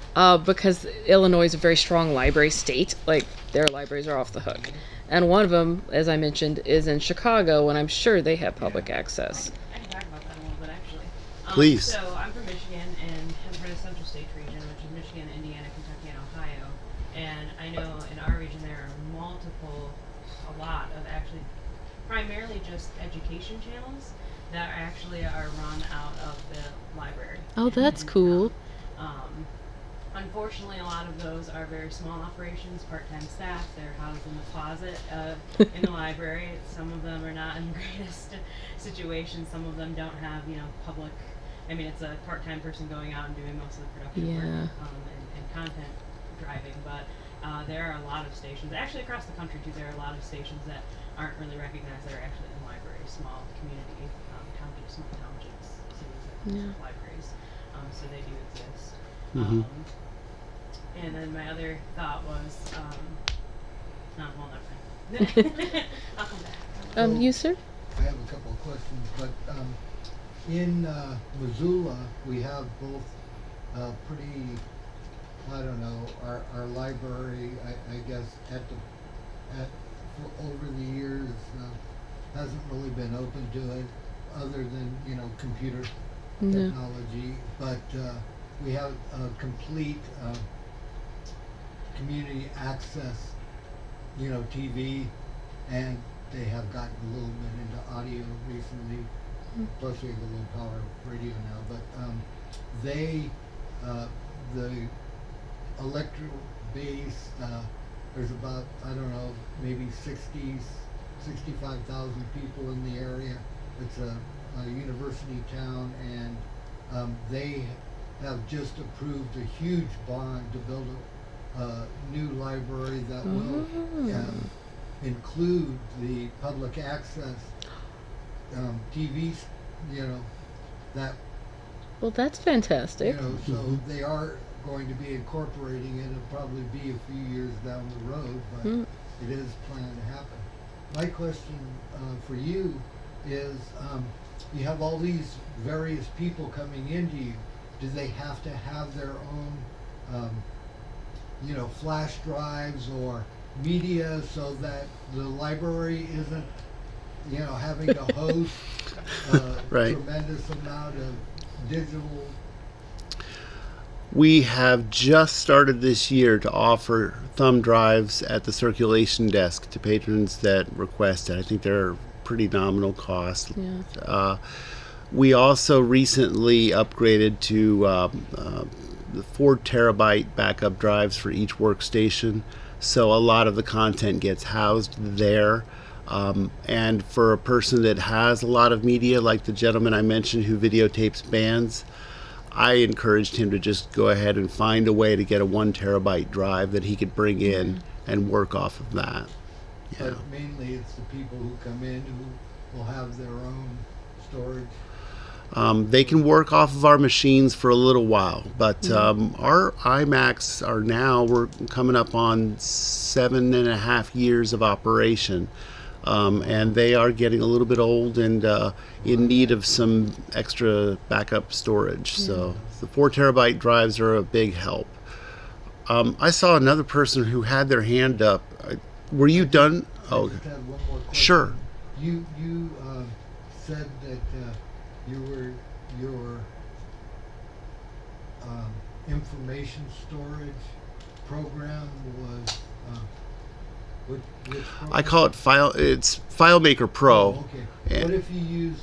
Because Illinois is a very strong library state. Like, their libraries are off the hook. And one of them, as I mentioned, is in Chicago, and I'm sure they have public access. I can talk about that a little bit, actually. Please. So I'm from Michigan and have for the Central States region, which is Michigan, Indiana, Kentucky, and Ohio. And I know in our region there are a lot of actually, primarily just education channels that actually are run out of the library. Oh, that's cool. Unfortunately, a lot of those are very small operations, part-time staff. They're housed in the closet in the library. Some of them are not in the greatest situations. Some of them don't have, public. I mean, it's a part-time person going out and doing most of the production work and content driving. But there are a lot of stations, actually across the country too. There are a lot of stations that aren't really recognized that are actually in libraries, small community townships, small townships, cities that have libraries. So they do exist. And then my other thought was, well, never mind. I'll come back. You, sir? I have a couple of questions, but in Missoula, we have both pretty, I don't know, our library, I guess, for over the years, hasn't really been open to it, other than, computer technology, but we have a complete community access, TV, and they have gotten a little bit into audio recently, plus we have a low power radio now, but they, the electro-based, there's about, I don't know, maybe 65,000 people in the area. It's a university town, and they have just approved a huge bond to build a new library that will include the public access TVs, that, Well, that's fantastic. so they are going to be incorporating it. It'll probably be a few years down the road, but it is planned to happen. My question for you is, you have all these various people coming into you. Do they have to have their own, flash drives or media so that the library isn't, having to host a Right. tremendous amount of digital? We have just started this year to offer thumb drives at the circulation desk to patrons that request it. I think they're pretty nominal cost. Yeah. We also recently upgraded to the 4 terabyte backup drives for each workstation, so a lot of the content gets housed there. And for a person that has a lot of media, like the gentleman I mentioned who videotapes bands, I encouraged him to just go ahead and find a way to get a 1 terabyte drive that he could bring in and work off of that. Yeah. But mainly it's the people who come in who will have their own storage. They can work off of our machines for a little while, but our iMacs are now, we're coming up on 7.5 years of operation, and they are getting a little bit old and in need of some extra backup storage. So the 4 terabyte drives are a big help. I saw another person who had their hand up. Were you done? I just had one more question. Sure. You said that your information storage program was which program? I call it it's FileMaker Pro. Oh, okay. And- What if you use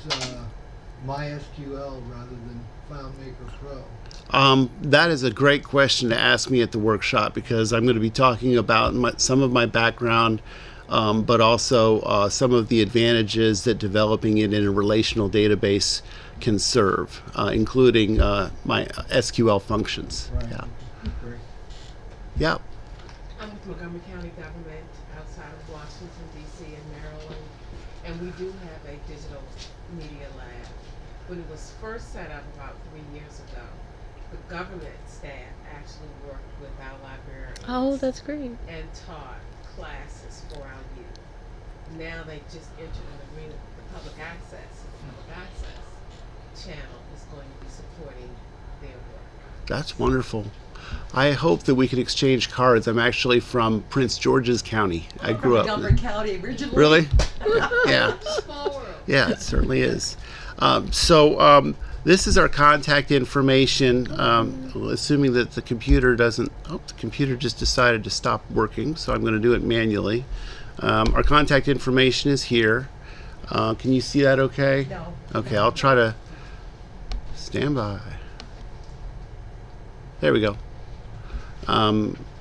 MySQL rather than FileMaker Pro? That is a great question to ask me at the workshop, because I'm going to be talking about some of my background, but also some of the advantages that developing it in a relational database can serve, including my SQL functions. Right. Yeah. Great. Yeah. I'm with Montgomery County government outside of Washington, D.C. and Maryland, and we do have a digital media lab. When it was first set up about 3 years ago, the government staff actually worked with our librarians. Oh, that's great. And taught classes for our youth. Now they just entered an agreement with the public access channel is going to be supporting their work. That's wonderful. I hope that we can exchange cards. I'm actually from Prince George's County. I grew up. Montgomery County originally. Really? Yeah. Small world. Yeah, it certainly is. This is our contact information, assuming that the computer doesn't, the computer just decided to stop working, so I'm going to do it manually. Our contact information is here. Can you see that okay? No. Okay, I'll try to stand by. There we go.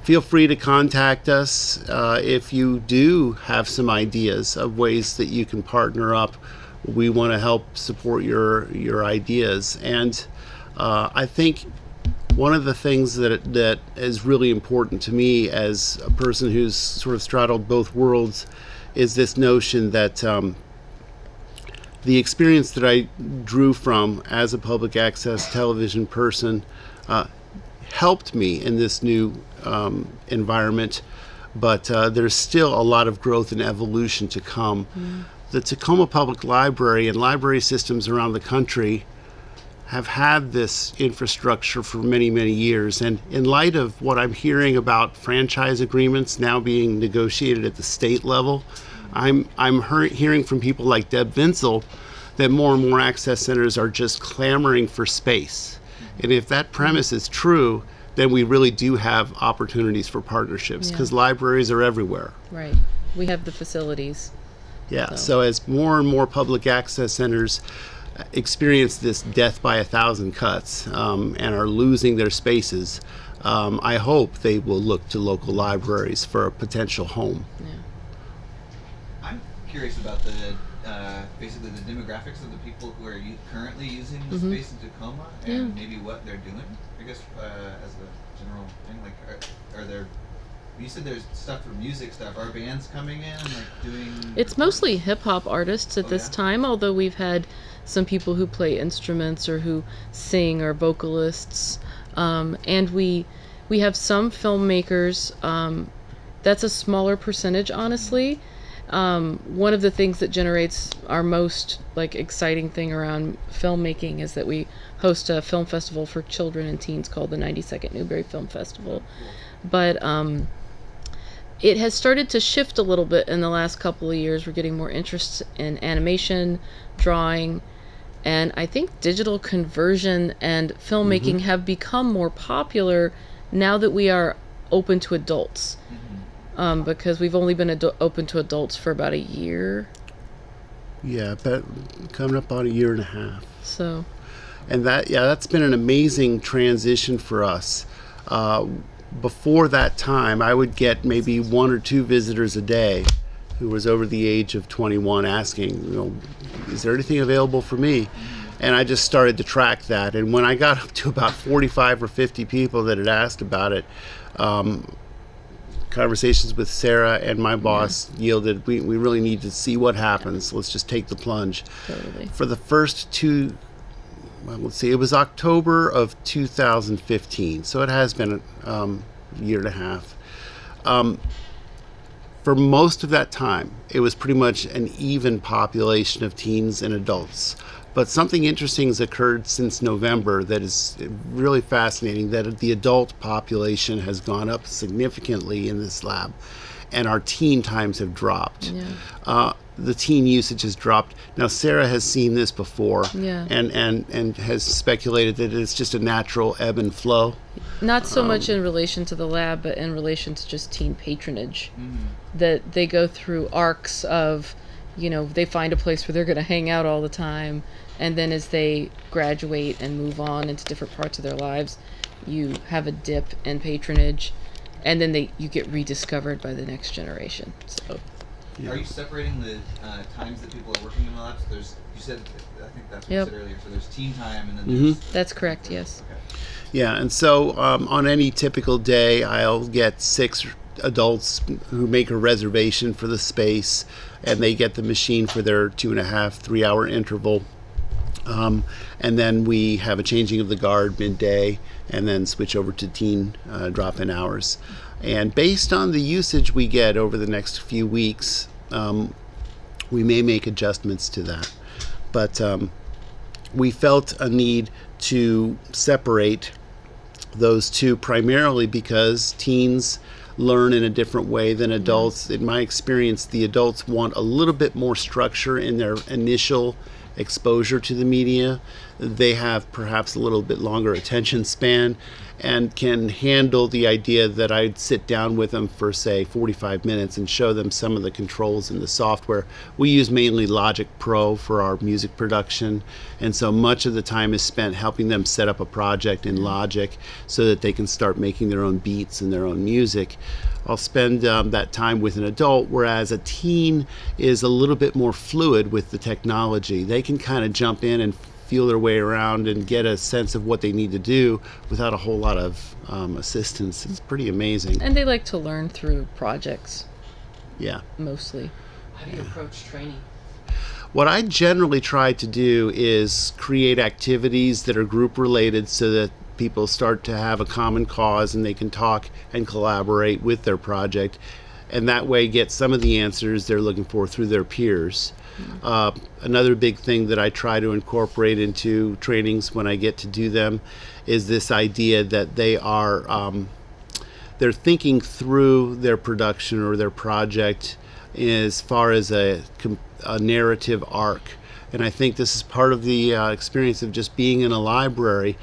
Feel free to contact us if you do have some ideas of ways that you can partner up. We want to help support your ideas, and I think one of the things that is really important to me as a person who's sort of straddled both worlds is this notion that the experience that I drew from as a public access television person helped me in this new environment, but there's still a lot of growth and evolution to come. The Tacoma Public Library and library systems around the country have had this infrastructure for many, many years. And in light of what I'm hearing about franchise agreements now being negotiated at the state level, I'm hearing from people like Deb Vinsel that more and more access centers are just clamoring for space. And if that premise is true, then we really do have opportunities for partnerships, because libraries are everywhere. Right. We have the facilities. Yeah, so as more and more public access centers experience this death by 1,000 cuts and are losing their spaces, I hope they will look to local libraries for a potential home. Yeah. I'm curious about the basically the demographics of the people who are currently using the space in Tacoma, and maybe what they're doing. I guess as a general thing, like are there? You said there's stuff for music stuff. Are bands coming in, like doing? It's mostly hip hop artists at this time, although we've had some people who play instruments or who sing or vocalists, and we have some filmmakers. That's a smaller percentage, honestly. One of the things that generates our most exciting thing around filmmaking is that we host a film festival for children and teens called the 92nd Newberry Film Festival. But it has started to shift a little bit in the last couple of years. We're getting more interest in animation, drawing, and I think digital conversion and filmmaking have become more popular now that we are open to adults. Because we've only been open to adults for about a year. Yeah, but coming up on a year and a half. So. And that's been an amazing transition for us. Before that time, I would get maybe 1 or 2 visitors a day who was over the age of 21 asking, is there anything available for me? And I just started to track that. And when I got up to about 45 or 50 people that had asked about it, conversations with Sara and my boss yielded, we really need to see what happens. Let's just take the plunge. Totally. For the first two, well, let's see, it was October of 2015, so it has been a year and a half. For most of that time, it was pretty much an even population of teens and adults. But something interesting has occurred since November that is really fascinating, that the adult population has gone up significantly in this lab, and our teen times have dropped. Yeah. The teen usage has dropped. Now, Sara has seen this before, Yeah. and has speculated that it's just a natural ebb and flow. Not so much in relation to the lab, but in relation to just teen patronage. That they go through arcs of, they find a place where they're going to hang out all the time, and then as they graduate and move on into different parts of their lives, you have a dip in patronage, and then you get rediscovered by the next generation. So. Yeah. Are you separating the times that people are working in the labs? You said, I think that's what you said earlier. So there's teen time, and then there's. That's correct. Yes. Okay. Yeah, and so on any typical day, I'll get 6 adults who make a reservation for the space, and they get the machine for their 2.5, 3 hour interval. And then we have a changing of the guard midday, and then switch over to teen drop-in hours. And based on the usage we get over the next few weeks, we may make adjustments to that. But we felt a need to separate those two, primarily because teens learn in a different way than adults. In my experience, the adults want a little bit more structure in their initial exposure to the media. They have perhaps a little bit longer attention span and can handle the idea that I'd sit down with them for, say, 45 minutes and show them some of the controls in the software. We use mainly Logic Pro for our music production, and so much of the time is spent helping them set up a project in Logic so that they can start making their own beats and their own music. I'll spend that time with an adult, whereas a teen is a little bit more fluid with the technology. They can kind of jump in and feel their way around and get a sense of what they need to do without a whole lot of assistance. It's pretty amazing. And they like to learn through projects. Yeah. Mostly. How do you approach training? What I generally try to do is create activities that are group related so that people start to have a common cause and they can talk and collaborate with their project, and that way get some of the answers they're looking for through their peers. Another big thing that I try to incorporate into trainings when I get to do them is this idea that they're thinking through their production or their project as far as a narrative arc. And I think this is part of the experience of just being in a library,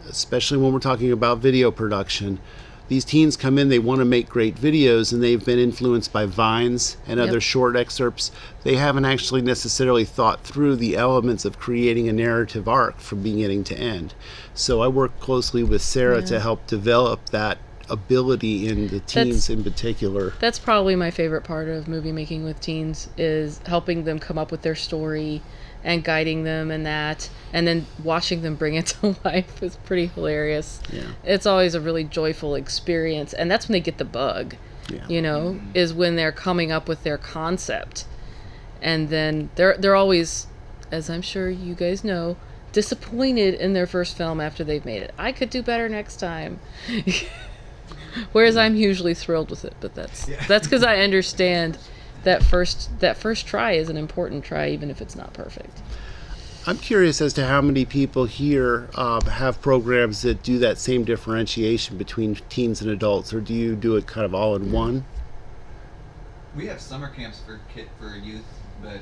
especially when we're talking about video production. These teens come in, they want to make great videos, and they've been influenced by Vines and other short excerpts. They haven't actually necessarily thought through the elements of creating a narrative arc from beginning to end. So I work closely with Sara to help develop that ability in the teens in particular. That's probably my favorite part of movie making with teens, is helping them come up with their story and guiding them in that, and then watching them bring it to life is pretty hilarious. Yeah. It's always a really joyful experience, and that's when they get the bug, is when they're coming up with their concept. And then they're always, as I'm sure you guys know, disappointed in their first film after they've made it. I could do better next time. Whereas I'm usually thrilled with it, but that's because I understand that first try is an important try, even if it's not perfect. I'm curious as to how many people here have programs that do that same differentiation between teens and adults, or do you do it kind of all in one? We have summer camps for youth, but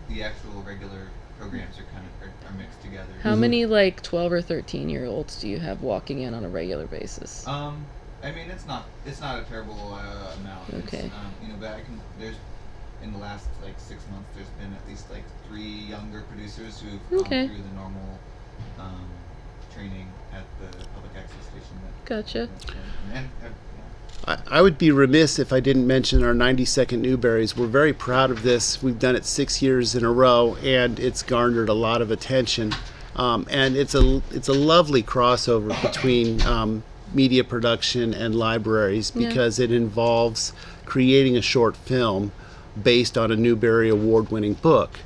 the actual regular programs are mixed together. How many 12 or 13-year-olds do you have walking in on a regular basis? I mean, it's not a terrible amount. Okay. But there's in the last 6 months, there's been at least 3 younger producers who've gone through the normal training at the public access station. Gotcha. I would be remiss if I didn't mention our 90-second Newberries. We're very proud of this. We've done it 6 years in a row, and it's garnered a lot of attention. And it's a lovely crossover between media production and libraries Yeah. because it involves creating a short film based on a Newbery Award-winning book.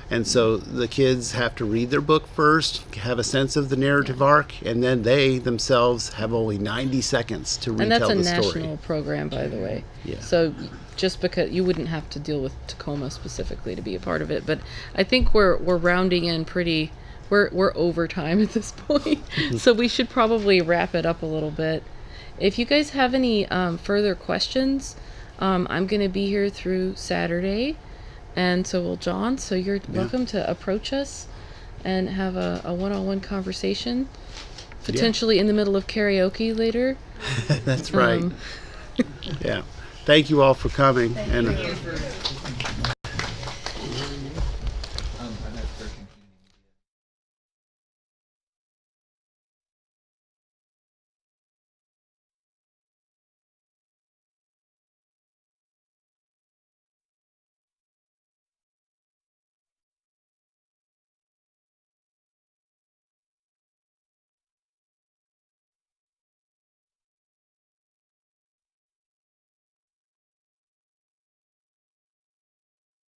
And so the kids have to read their book first, have a sense of the narrative arc, and then they themselves have only 90 seconds to And that's retell a the story. national program, by the way. Yeah. So just because you wouldn't have to deal with Tacoma specifically to be a part of it, but I think we're rounding in pretty. We're over time at this point, so we should probably wrap it up a little bit. If you guys have any further questions, I'm going to be here through Saturday, and so will John. So you're welcome to approach us and have a one-on-one conversation, potentially in the middle of karaoke later. That's right. Yeah. Thank you all for coming. Thank and you.